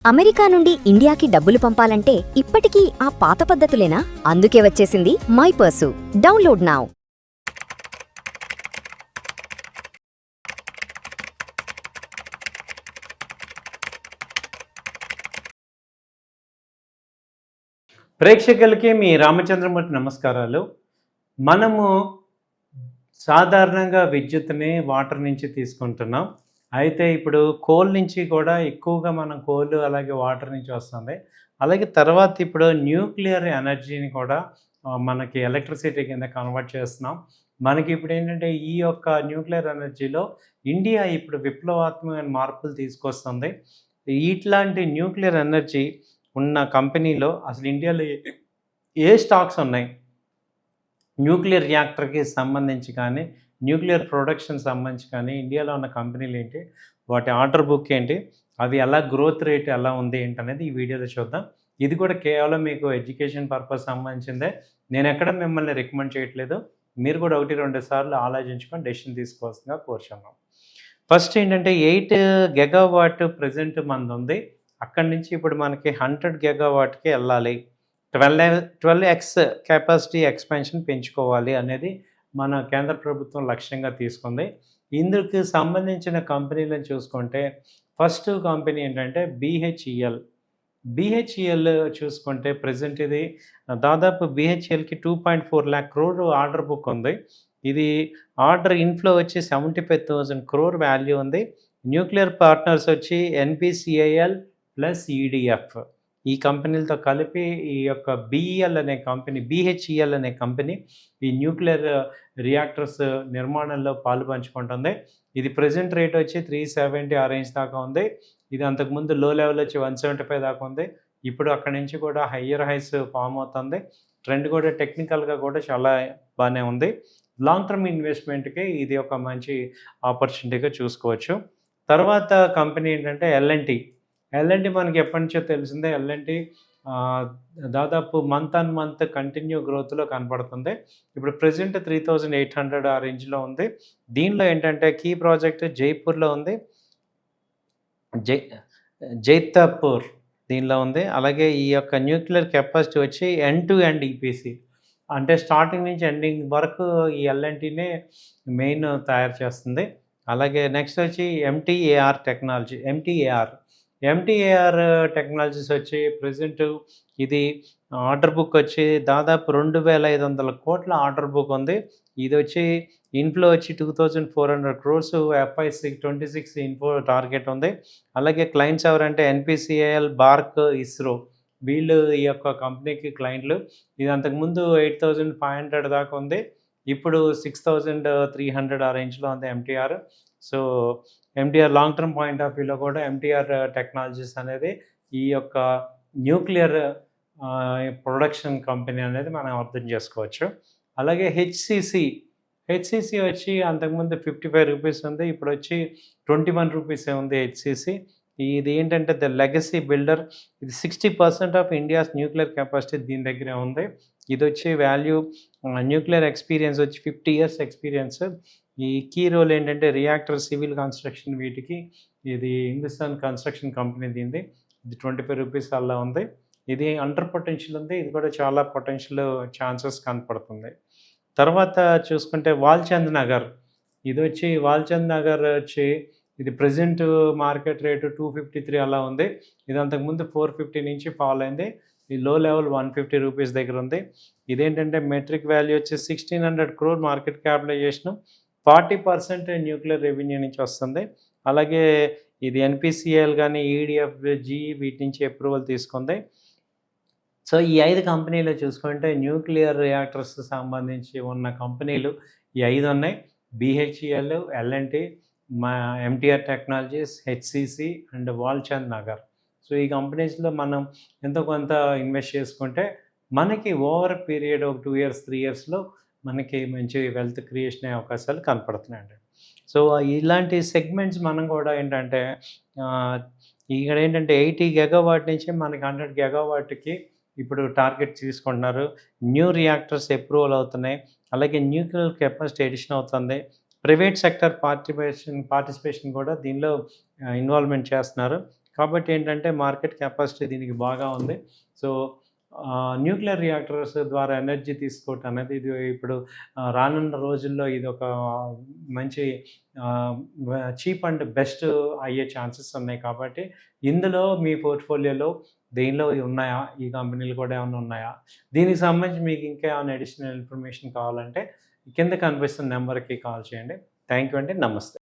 America నుండి ఇండియాకి డబ్బులు పంపాలంటే ఇప్పటికీ ఆ పాత పద్ధతులేనా? అందుకే వచ్చేసింది మైపర్సు. Download now. ప్రేక్షకులకి మీ రామచంద్రమూర్తి నమస్కారాలు. మనము సాధారణంగా విద్యుత్తుని వాటర్ నుంచి తీసుకుంటున్నాం. అయితే ఇప్పుడు కోల్ నుంచి కూడా ఎక్కువగా మనం కోల్ అలాగే వాటర్ నుంచి వస్తుంది. అలాగే తర్వాత ఇప్పుడు న్యూక్లియర్ ఎనర్జీని కూడా మనకి ఎలక్ట్రిసిటీ కింద కన్వర్ట్ చేస్తున్నాం. మనకి ఇప్పుడు ఏంటంటే ఈ యొక్క న్యూక్లియర్ ఎనర్జీలో ఇండియా ఇప్పుడు విప్లవాత్మకమైన మార్పులు తీసుకొస్తుంది. ఇట్లాంటి న్యూక్లియర్ ఎనర్జీ ఉన్న కంపెనీలో అసలు ఇండియాలో ఏ స్టాక్స్ ఉన్నాయి, న్యూక్లియర్ రియాక్టర్కి సంబంధించి కానీ న్యూక్లియర్ ప్రొడక్షన్ సంబంధించి కానీ ఇండియాలో ఉన్న కంపెనీలు ఏంటి, వాటి ఆర్డర్ బుక్ ఏంటి, అవి ఎలా గ్రోత్ రేట్ ఎలా ఉంది ఏంటనేది ఈ వీడియోలో చూద్దాం. ఇది కూడా కేవలం మీకు ఎడ్యుకేషన్ పర్పస్ సంబంధించిందే. నేను ఎక్కడ మిమ్మల్ని రికమెండ్ చేయట్లేదు. మీరు కూడా 1-2 సార్లు ఆలోచించుకొని డెసిషన్ తీసుకోవాల్సిందిగా కోరుచున్నాం. ఫస్ట్ ఏంటంటే 8 గెగావాట్ ప్రజెంట్ మనది ఉంది. అక్కడి నుంచి ఇప్పుడు మనకి 100 గెగావాట్కి వెళ్ళాలి. 12x కెపాసిటీ ఎక్స్పాన్షన్ పెంచుకోవాలి అనేది మన కేంద్ర ప్రభుత్వం లక్ష్యంగా తీసుకుంది. ఇందుకు సంబంధించిన కంపెనీలను చూసుకుంటే ఫస్ట్ కంపెనీ ఏంటంటే BHEL చూసుకుంటే ప్రజెంట్ ఇది దాదాపు BHELకి 2.4 lakh crore ఆర్డర్ బుక్ ఉంది. ఇది ఆర్డర్ ఇన్ఫ్లో వచ్చి 75,000 crore వాల్యూ ఉంది. న్యూక్లియర్ పార్ట్నర్స్ వచ్చి NPCIL ప్లస్ EDF. ఈ కంపెనీలతో కలిపి ఈ యొక్క BHEL అనే కంపెనీ ఈ న్యూక్లియర్ రియాక్టర్స్ నిర్మాణంలో పాలు పంచుకుంటుంది. ఇది ప్రజెంట్ రేట్ వచ్చి 370 ఆ రేంజ్ దాకా ఉంది. ఇది అంతకుముందు లో లెవెల్ వచ్చి 175 దాకా ఉంది. ఇప్పుడు అక్కడి నుంచి కూడా హయ్యర్ హైస్ ఫామ్ అవుతుంది. ట్రెండ్ కూడా టెక్నికల్గా కూడా చాలా బాగానే ఉంది. లాంగ్ టర్మ్ ఇన్వెస్ట్మెంట్కి ఇది ఒక మంచి ఆపర్చునిటీగా చూసుకోవచ్చు. తర్వాత కంపెనీ ఏంటంటే L&T మనకి ఎప్పటి నుంచో తెలిసిందే. L&T దాదాపు మంత్ ఆన్ మంత్ కంటిన్యూ గ్రోత్లో కనపడుతుంది. ఇప్పుడు ప్రజెంట్ 3,800 ఆ రేంజ్లో ఉంది. దీనిలో ఏంటంటే కీ ప్రాజెక్ట్ జైపూర్లో ఉంది, జైతాపూర్ దీనిలో ఉంది. అలాగే ఈ యొక్క న్యూక్లియర్ కెపాసిటీ వచ్చి end-to-end EPC అంటే స్టార్టింగ్ నుంచి ఎండింగ్ వరకు ఈ L&Tనే మెయిన్ తయారు చేస్తుంది. అలాగే నెక్స్ట్ వచ్చి MTAR టెక్నాలజీస్ వచ్చి ప్రజెంట్ ఇది ఆర్డర్ బుక్ వచ్చి దాదాపు 2,500 కోట్ల ఆర్డర్ బుక్ ఉంది. ఇది వచ్చి ఇన్ఫ్లో వచ్చి 2,400 crores FY26 ఇన్ఫ్లో టార్గెట్ ఉంది. అలాగే క్లయింట్స్ ఎవరంటే NPCIL, బార్క్, ఇస్రో వీళ్ళు ఈ యొక్క కంపెనీకి క్లయింట్లు. ఇది అంతకుముందు 8,500 దాకా ఉంది. ఇప్పుడు 6,300 ఆ రేంజ్లో ఉంది MTR. So MTR long term point of వ్యూలో కూడా MTR టెక్నాలజీస్ అనేది ఈ యొక్క న్యూక్లియర్ ప్రొడక్షన్ కంపెనీ అనేది మనం అర్థం చేసుకోవచ్చు. అలాగే HCC వచ్చి అంతకుముందు 55 రూపీస్ ఉంది, ఇప్పుడు వచ్చి 21 రూపీసే ఉంది HCC. ఇది ఏంటంటే ద లెగసీ బిల్డర్. ఇది 60% ఆఫ్ ఇండియాస్ న్యూక్లియర్ కెపాసిటీ దీని దగ్గరే ఉంది. ఇది వచ్చి వాల్యూ న్యూక్లియర్ ఎక్స్పీరియన్స్ వచ్చి 50 years ఎక్స్పీరియన్స్. ఈ కీ రోల్ ఏంటంటే రియాక్టర్, సివిల్ కన్స్ట్రక్షన్ వీటికి ఇది హిందుస్థాన్ కన్స్ట్రక్షన్ కంపెనీ దీనిది. ఇది 25 రూపీస్ అలా ఉంది. ఇది అండర్ పొటెన్షియల్ ఉంది. ఇది కూడా చాలా పొటెన్షియల్ ఛాన్సెస్ కనపడుతుంది. తర్వాత చూసుకుంటే వాల్చంద్ నగర్ వచ్చి ఇది ప్రజెంట్ మార్కెట్ రేటు 253 అలా ఉంది. ఇది అంతకుముందు 450 నుంచి ఫాల్ అయింది. ఈ లో లెవెల్ 150 రూపీస్ దగ్గర ఉంది. ఇదేంటంటే మెట్రిక్ వాల్యూ వచ్చి 1,600 crore market capitalization, 40% nuclear revenue నుంచి వస్తుంది. అలాగే ఇది NPCIL కానీ EDF, వీటి నుంచి అప్రూవల్ తీసుకుంది. సో ఈ 5 కంపెనీలు చూసుకుంటే న్యూక్లియర్ రియాక్టర్స్ సంబంధించి ఉన్న కంపెనీలు ఈ 5 ఉన్నాయి. BHEL, L&T, MTR technologies, HCC and Walchand Nagar. So ఈ కంపెనీస్లో మనం ఎంతో కొంత ఇన్వెస్ట్ చేసుకుంటే మనకి ఓవర్ పీరియడ్ ఒక 2 years 3 yearsలో మనకి మంచి వెల్త్ క్రియేషన్ అయ్యే అవకాశాలు కనపడుతున్నాయండి. సో ఇలాంటి సెగ్మెంట్స్ మనం కూడా ఏంటంటే ఇక్కడ ఏంటంటే 80 గెగావాట్ నుంచి మనకి 100 గెగావాట్కి ఇప్పుడు టార్గెట్ తీసుకుంటున్నారు. న్యూ రియాక్టర్స్ అప్రూవల్ అవుతున్నాయి. అలాగే న్యూక్లియర్ కెపాసిటీ ఎడిషన్ అవుతుంది. ప్రైవేట్ సెక్టర్ పార్టిసిపేషన్ కూడా దీనిలో ఇన్వాల్వ్మెంట్ చేస్తున్నారు. కాబట్టి ఏంటంటే మార్కెట్ కెపాసిటీ దీనికి బాగా ఉంది. సో న్యూక్లియర్ రియాక్టర్స్ ద్వారా ఎనర్జీ తీసుకోవటం అనేది ఇది ఇప్పుడు రానున్న రోజుల్లో ఇదొక మంచి చీప్ అండ్ బెస్ట్ అయ్యే ఛాన్సెస్ ఉన్నాయి. కాబట్టి ఇందులో మీ పోర్ట్‌ఫోలియోలో దేనిలో ఉన్నాయా? ఈ కంపెనీలు కూడా ఏమన్నా ఉన్నాయా? దీనికి సంబంధించి మీకు ఇంకా ఏమైనా అడిషనల్ ఇన్ఫర్మేషన్ కావాలంటే కింద కనిపిస్తున్న నెంబర్‌కి కాల్ చేయండి. థ్యాంక్ యూ అండి. నమస్తే.